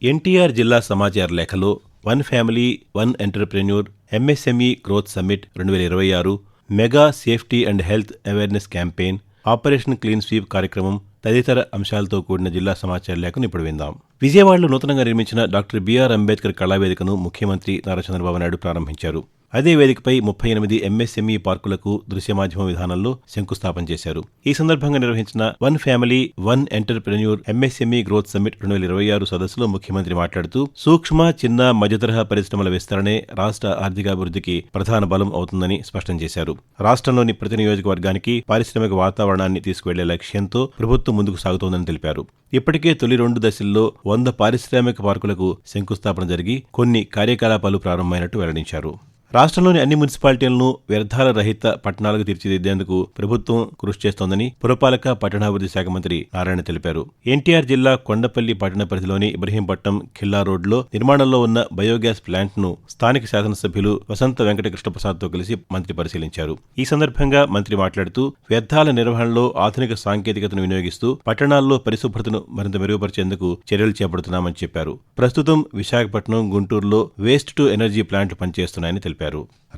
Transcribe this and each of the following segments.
ఎన్టీఆర్ జిల్లా సమాచార లేఖలో one family one entrepreneur MSME growth summit 2026, mega safety and health awareness campaign, operation clean sweep కార్యక్రమం తదితర అంశాలతో కూడిన జిల్లా సమాచార లేఖను ఇప్పుడు విందాం. విజయవాడలో నూతనంగా నిర్మించిన డాక్టర్ బిఆర్ అంబేద్కర్ కళావేదికను ముఖ్యమంత్రి నారా చంద్రబాబు నాయుడు ప్రారంభించారు. అదే వేదికపై 38 ఎంఎస్ఎంఈ పార్కులకు దృశ్య మాధ్యమ విధానంలో శంకుస్థాపన చేశారు. ఈ సందర్భంగా నిర్వహించిన one family one entrepreneur MSME growth summit 2026 సదస్సులో ముఖ్యమంత్రి మాట్లాడుతూ సూక్ష్మ, చిన్న, మధ్యతరహా పరిశ్రమల విస్తరణే రాష్ట్ర ఆర్థికాభివృద్ధికి ప్రధాన బలం అవుతుందని స్పష్టం చేశారు. రాష్ట్రంలోని ప్రతి నియోజకవర్గానికి పారిశ్రామిక వాతావరణాన్ని తీసుకువెళ్లే లక్ష్యంతో ప్రభుత్వం ముందుకు సాగుతోందని తెలిపారు. ఇప్పటికే తొలి 2 దశల్లో 100 పారిశ్రామిక పార్కులకు శంకుస్థాపన జరిగి కొన్ని కార్యకలాపాలు ప్రారంభమైనట్టు వెల్లడించారు. రాష్ట్రంలోని అన్ని మున్సిపాలిటీలను వ్యర్థాల రహిత పట్టణాలకు తీర్చిదిద్దేందుకు ప్రభుత్వం కృషి చేస్తోందని పురపాలక పట్టణాభివృద్ధి శాఖ మంత్రి నారాయణ తెలిపారు. ఎన్టీఆర్ జిల్లా కొండపల్లి పట్టణ పరిధిలోని ఇబ్రహీంపట్నం ఖిల్లా రోడ్లో నిర్మాణంలో ఉన్న బయోగ్యాస్ ప్లాంట్ను స్థానిక శాసనసభ్యులు వసంత వెంకట కృష్ణప్రసాద్తో కలిసి మంత్రి పరిశీలించారు. ఈ సందర్భంగా మంత్రి మాట్లాడుతూ వ్యర్థాల నిర్వహణలో ఆధునిక సాంకేతికతను వినియోగిస్తూ పట్టణాల్లో పరిశుభ్రతను మరింత మెరుగుపరిచేందుకు చర్యలు చేపడుతున్నామని చెప్పారు. ప్రస్తుతం విశాఖపట్నం, గుంటూరులో వేస్ట్ టు ఎనర్జీ ప్లాంట్లు పనిచేస్తున్నాయని తెలిపారు.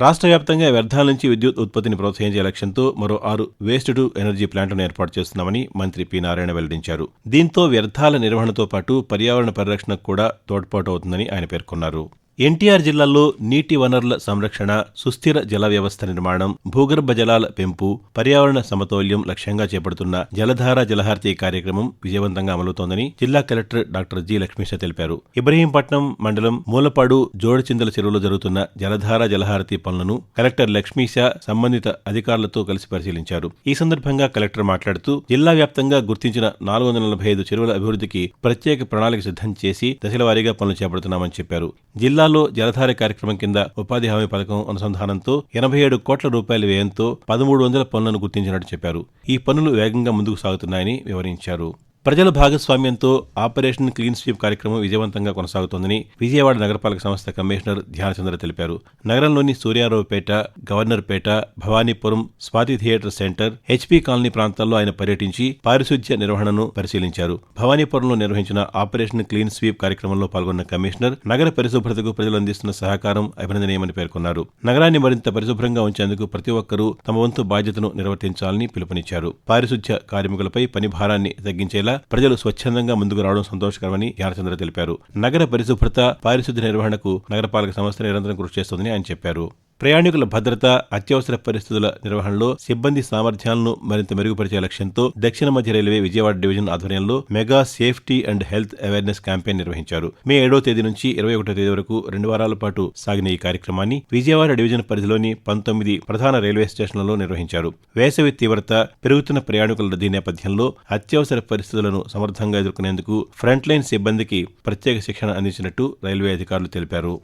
రాష్ట్ర వ్యాప్తంగా వ్యర్థాల నుంచి విద్యుత్ ఉత్పత్తిని ప్రోత్సహించే లక్ష్యంతో మరో 6 వేస్ట్ టు ఎనర్జీ ప్లాంట్లను ఏర్పాటు చేస్తున్నామని మంత్రి పి నారాయణ వెల్లడించారు. దీంతో వ్యర్థాల నిర్వహణతో పాటు పర్యావరణ పరిరక్షణకు కూడా తోడ్పాటు అవుతుందని ఆయన పేర్కొన్నారు. ఎన్టీఆర్ జిల్లాలో నీటి వనరుల సంరక్షణ, సుస్థిర జల వ్యవస్థ నిర్మాణం, భూగర్భ జలాల పెంపు, పర్యావరణ సమతౌల్యం లక్ష్యంగా చేపడుతున్న జలధార జలహారతి కార్యక్రమం విజయవంతంగా అమలవుతోందని జిల్లా కలెక్టర్ డాక్టర్ జి లక్ష్మీశ తెలిపారు. ఇబ్రహీంపట్నం మండలం మూలపాడు జోడుచింతల చెరువులో జరుగుతున్న జలధార జలహారతి పనులను కలెక్టర్ లక్ష్మీశ సంబంధిత అధికారులతో కలిసి పరిశీలించారు. ఈ సందర్భంగా కలెక్టర్ మాట్లాడుతూ జిల్లా వ్యాప్తంగా గుర్తించిన 445 చెరువుల అభివృద్ధికి ప్రత్యేక ప్రణాళిక సిద్ధం చేసి దశల వారీగా పనులు చేపడుతున్నామని చెప్పారు. జిల్లాలో జలధార కార్యక్రమం కింద ఉపాధి హామీ పథకం అనుసంధానంతో 87 కోట్ల రూపాయల వ్యయంతో 1300 పనులను గుర్తించినట్టు చెప్పారు. ఈ పనులు వేగంగా ముందుకు సాగుతున్నాయని వివరించారు. ప్రజల భాగస్వామ్యంతో ఆపరేషన్ క్లీన్ స్వీప్ కార్యక్రమం విజయవంతంగా కొనసాగుతోందని విజయవాడ నగరపాలక సంస్థ కమిషనర్ ధ్యానచంద్ర తెలిపారు. నగరంలోని Suryaraopeta, Governorpet, Bhavanipuram, Swathi theatre centre, HP colony ప్రాంతాల్లో ఆయన పర్యటించి పారిశుధ్య నిర్వహణను పరిశీలించారు. భవానీపురంలో నిర్వహించిన ఆపరేషన్ క్లీన్ స్వీప్ కార్యక్రమంలో పాల్గొన్న కమిషనర్ నగర పరిశుభ్రతకు ప్రజలు అందిస్తున్న సహకారం అభినందనీయమని పేర్కొన్నారు. నగరాన్ని మరింత పరిశుభ్రంగా ఉంచేందుకు ప్రతి ఒక్కరూ తమ వంతు బాధ్యతను నిర్వర్తించాలని పిలుపునిచ్చారు. పారిశుధ్య కార్మికులపై పని భారాన్ని తగ్గించేలా ప్రజలు స్వచ్ఛందంగా ముందుకు రావడం సంతోషకరమని ధ్యానచంద్ర తెలిపారు. నగర పరిశుభ్రత, పారిశుద్ధ్య నిర్వహణకు నగరపాలక సంస్థ నిరంతరం కృషి చేస్తోందని ఆయన చెప్పారు. ప్రయాణికుల భద్రత, అత్యవసర పరిస్థితుల నిర్వహణలో సిబ్బంది సామర్థ్యాలను మరింత మెరుగుపరిచే లక్ష్యంతో దక్షిణ మధ్య రైల్వే విజయవాడ డివిజన్ ఆధ్వర్యంలో mega safety and health awareness campaign నిర్వహించారు. మే 7వ తేదీ నుంచి 21వ తేదీ వరకు 2 వారాల పాటు సాగిన ఈ కార్యక్రమాన్ని విజయవాడ డివిజన్ పరిధిలోని 19 ప్రధాన రైల్వే స్టేషన్లలో నిర్వహించారు. వేసవి తీవ్రత, పెరుగుతున్న ప్రయాణికుల రద్దీ నేపథ్యంలో అత్యవసర పరిస్థితులను సమర్థంగా ఎదుర్కొనేందుకు ఫ్రంట్ లైన్ సిబ్బందికి ప్రత్యేక శిక్షణ అందించినట్టు రైల్వే అధికారులు తెలిపారు.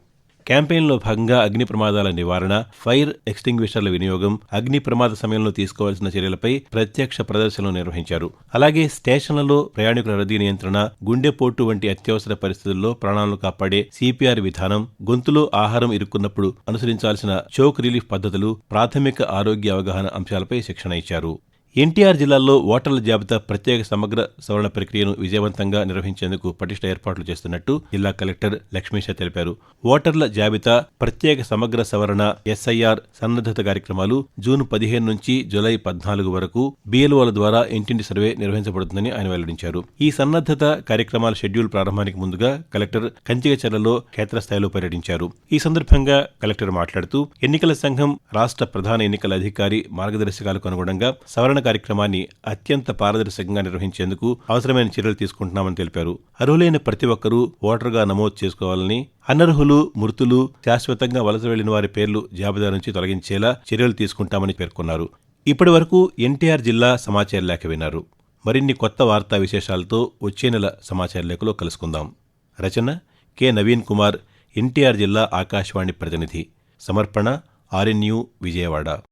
క్యాంపెయిన్లో భాగంగా అగ్ని ప్రమాదాల నివారణ, ఫైర్ ఎక్స్టింగ్విషర్ల వినియోగం, అగ్ని ప్రమాద సమయంలో తీసుకోవాల్సిన చర్యలపై ప్రత్యక్ష ప్రదర్శనలు నిర్వహించారు. అలాగే స్టేషన్లలో ప్రయాణికుల రద్దీ నియంత్రణ, గుండెపోటు వంటి అత్యవసర పరిస్థితుల్లో ప్రాణాలను కాపాడే సిపిఆర్ విధానం, గొంతులో ఆహారం ఇరుక్కున్నప్పుడు అనుసరించాల్సిన చోక్ రిలీఫ్ పద్ధతులు, ప్రాథమిక ఆరోగ్య అవగాహన అంశాలపై శిక్షణ ఇచ్చారు. ఎన్టీఆర్ జిల్లాలో ఓటర్ల జాబితా ప్రత్యేక సమగ్ర సవరణ ప్రక్రియను విజయవంతంగా నిర్వహించేందుకు పటిష్ట ఏర్పాట్లు చేస్తున్నట్టు జిల్లా కలెక్టర్ లక్ష్మీశ తెలిపారు. ఓటర్ల జాబితా ప్రత్యేక సమగ్ర సవరణ ఎస్ఐఆర్ సన్నద్ధత కార్యక్రమాలు జూన్ 15 నుంచి జూలై 14 వరకు బిఎల్ఓల ద్వారా ఇంటింటి సర్వే నిర్వహించబడుతుందని ఆయన వెల్లడించారు. ఈ సన్నద్ధత కార్యక్రమాల షెడ్యూల్ ప్రారంభానికి ముందుగా కలెక్టర్ కంచికచర్లలో క్షేత్రస్థాయిలో పర్యటించారు. ఈ సందర్భంగా కలెక్టర్ మాట్లాడుతూ ఎన్నికల సంఘం, రాష్ట్ర ప్రధాన ఎన్నికల అధికారి మార్గదర్శకాలకు అనుగుణంగా సవరణ కార్యక్రమాన్ని అత్యంత పారదర్శకంగా నిర్వహించేందుకు అవసరమైన చర్యలు తీసుకుంటున్నామని తెలిపారు. అర్హులైన ప్రతి ఒక్కరూ ఓటరుగా నమోదు చేసుకోవాలని, అనర్హులు, మృతులు, శాశ్వతంగా వలస వెళ్లిన వారి పేర్లు జాబితా నుంచి తొలగించేలా చర్యలు తీసుకుంటామని పేర్కొన్నారు. ఇప్పటి వరకు ఎన్టీఆర్ జిల్లా సమాచార లేఖ విన్నారు. మరిన్ని కొత్త వార్తా విశేషాలతో వచ్చే నెల సమాచార లేఖలో కలుసుకుందాం. రచన కె నవీన్ కుమార్, ఎన్టీఆర్ జిల్లా ఆకాశవాణి ప్రతినిధి. సమర్పణ ఆర్ఎన్యు విజయవాడ.